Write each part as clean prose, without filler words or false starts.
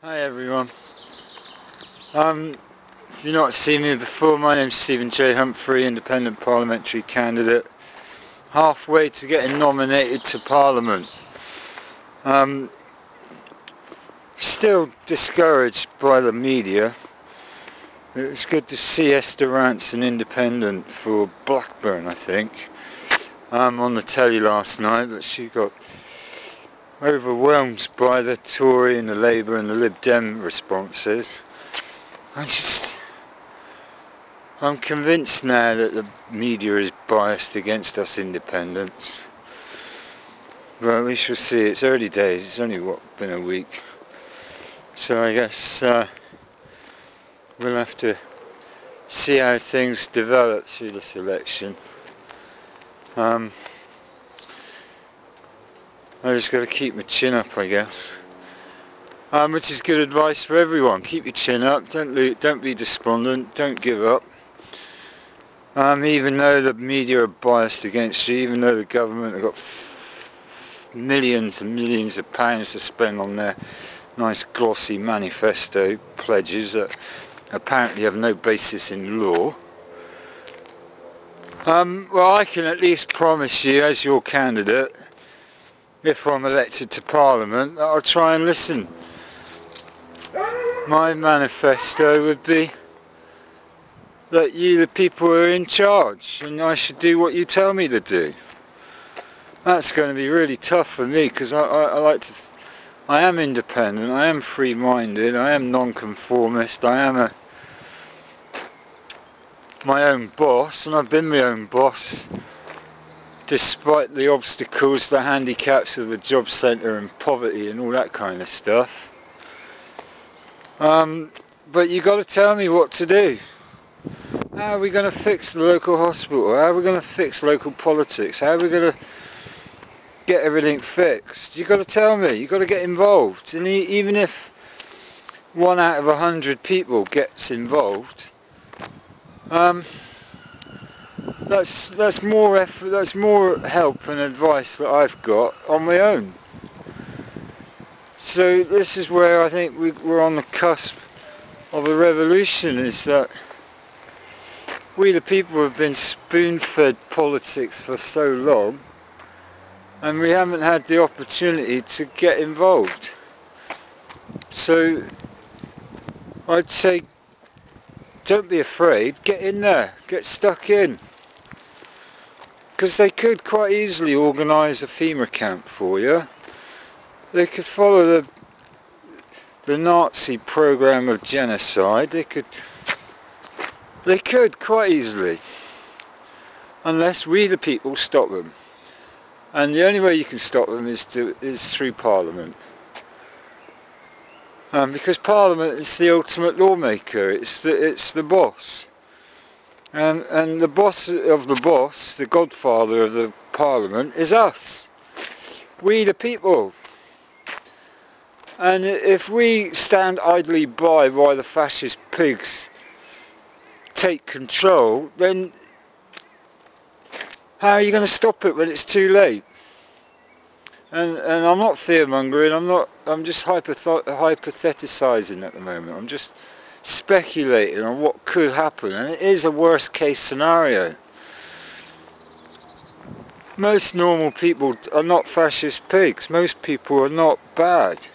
Hi everyone. If you've not seen me before, my name's Stephen J. Humphrey, independent parliamentary candidate, halfway to getting nominated to Parliament. Still discouraged by the media. It was good to see Esther Rantzen, independent for Blackburn, I think, on the telly last night, but she got overwhelmed by the Tory and the Labour and the Lib Dem responses. I'm convinced now that the media is biased against us independents. Well, we shall see. It's early days. It's only been a week, so I guess we'll have to see how things develop through this election. I just got to keep my chin up, I guess. Which is good advice for everyone. Keep your chin up. Don't be despondent. Don't give up. Even though the media are biased against you, even though the government have got millions and millions of pounds to spend on their nice glossy manifesto pledges that apparently have no basis in law. Well, I can at least promise you, as your candidate, if I'm elected to Parliament, that I'll try and listen. My manifesto would be that you, the people, are in charge, and I should do what you tell me to do. That's going to be really tough for me, because I am independent, I am free-minded, I am non-conformist, I am my own boss, and I've been my own boss despite the obstacles, the handicaps of the job centre and poverty and all that kind of stuff. But you got to tell me what to do. How are we going to fix the local hospital? How are we going to fix local politics? How are we going to get everything fixed? You got to tell me. You got to get involved. And even if 1 out of 100 people gets involved, that's more effort, that's more help and advice that I've got on my own. So this is where I think we're on the cusp of a revolution, is that we the people have been spoon-fed politics for so long, and we haven't had the opportunity to get involved. So I'd say, don't be afraid, get in there, get stuck in. Because they could quite easily organise a FEMA camp for you. They could follow the Nazi programme of genocide. They could quite easily, unless we the people stop them. And the only way you can stop them is through Parliament. Because Parliament is the ultimate lawmaker. It's the boss. And the boss of the boss, the godfather of the Parliament, is us. We the people. And if we stand idly by while the fascist pigs take control, then how are you going to stop it when it's too late? And I'm not fear-mongering, I'm just hypothesizing at the moment. I'm just speculating on what could happen, and it is a worst case scenario. Most normal people are not fascist pigs. Most people are not bad.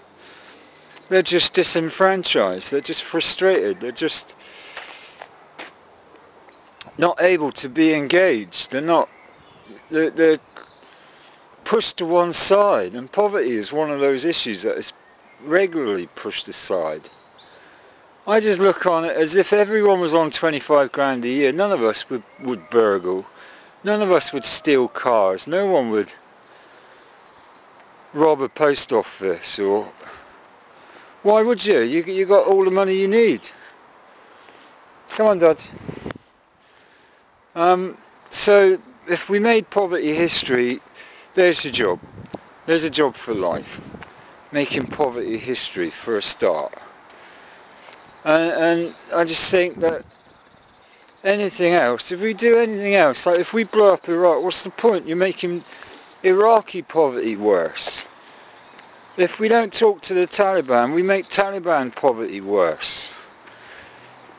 They're just disenfranchised, they're just frustrated, they're just not able to be engaged, they're pushed to one side, and poverty is one of those issues that is regularly pushed aside. I just look on it as if everyone was on 25 grand a year, none of us would burgle, none of us would steal cars, no one would rob a post office, or why would you? You got all the money you need. Come on, Dodge. So if we made poverty history, there's your job. There's a job for life. Making poverty history for a start. And I just think that anything else, if we do anything else, like if we blow up Iraq, what's the point? You're making Iraqi poverty worse. If we don't talk to the Taliban, we make Taliban poverty worse.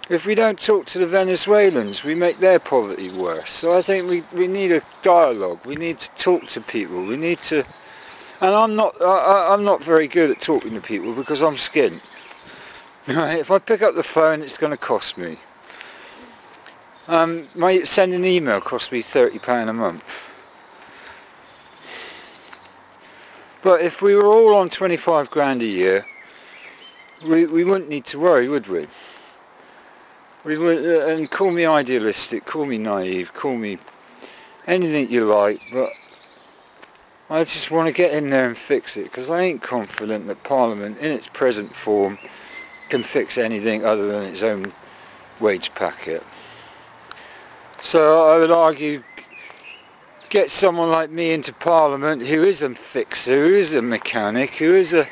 If we don't talk to the Venezuelans, we make their poverty worse. So I think we need a dialogue. We need to talk to people. We need to, and I'm not very good at talking to people because I'm skint. Right? If I pick up the phone, it's going to cost me. Send an email costs me £30 a month. But if we were all on 25 grand a year, we wouldn't need to worry, would we? We would, and call me idealistic, call me naive, call me anything you like, but I just want to get in there and fix it, because I ain't confident that Parliament, in its present form, can fix anything other than its own wage packet. So I would argue, get someone like me into Parliament who is a fixer, who is a mechanic, who is a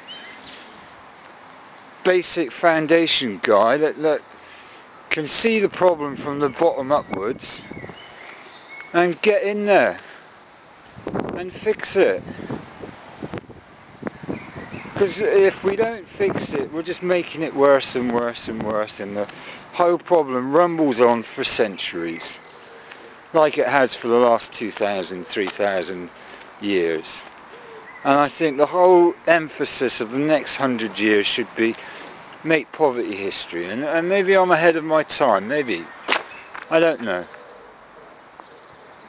basic foundation guy that can see the problem from the bottom upwards and get in there and fix it. Because if we don't fix it, we're just making it worse and worse and worse, and the whole problem rumbles on for centuries, like it has for the last 2,000, 3,000 years. And I think the whole emphasis of the next 100 years should be make poverty history. And maybe I'm ahead of my time, maybe. I don't know.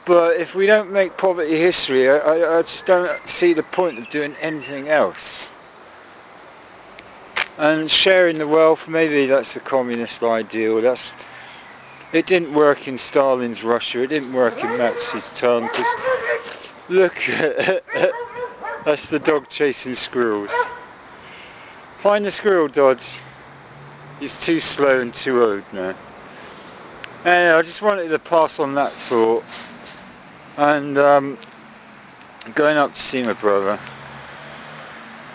But if we don't make poverty history, I just don't see the point of doing anything else. And sharing the wealth, maybe that's a communist ideal. It didn't work in Stalin's Russia, it didn't work in Mao Zedong, because look, that's the dog chasing squirrels. Find the squirrel, Dodge. He's too slow and too old now. Anyway, I just wanted to pass on that thought, and going up to see my brother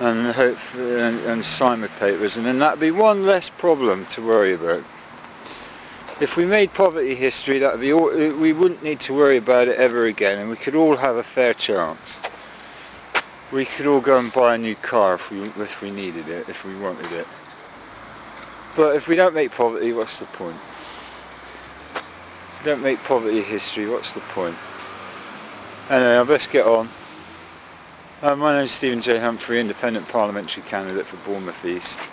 and hopefully and sign my papers, and then that'd be one less problem to worry about. If we made poverty history, that'd be all, we wouldn't need to worry about it ever again, and we could all have a fair chance. We could all go and buy a new car if we needed it, if we wanted it. But if we don't make poverty, what's the point? If we don't make poverty history, what's the point? Anyway, I best get on. My name's Stephen J. Humphrey, independent parliamentary candidate for Bournemouth East,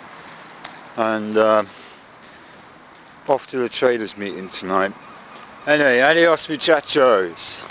and off to the traders meeting tonight. Anyway, adios muchachos.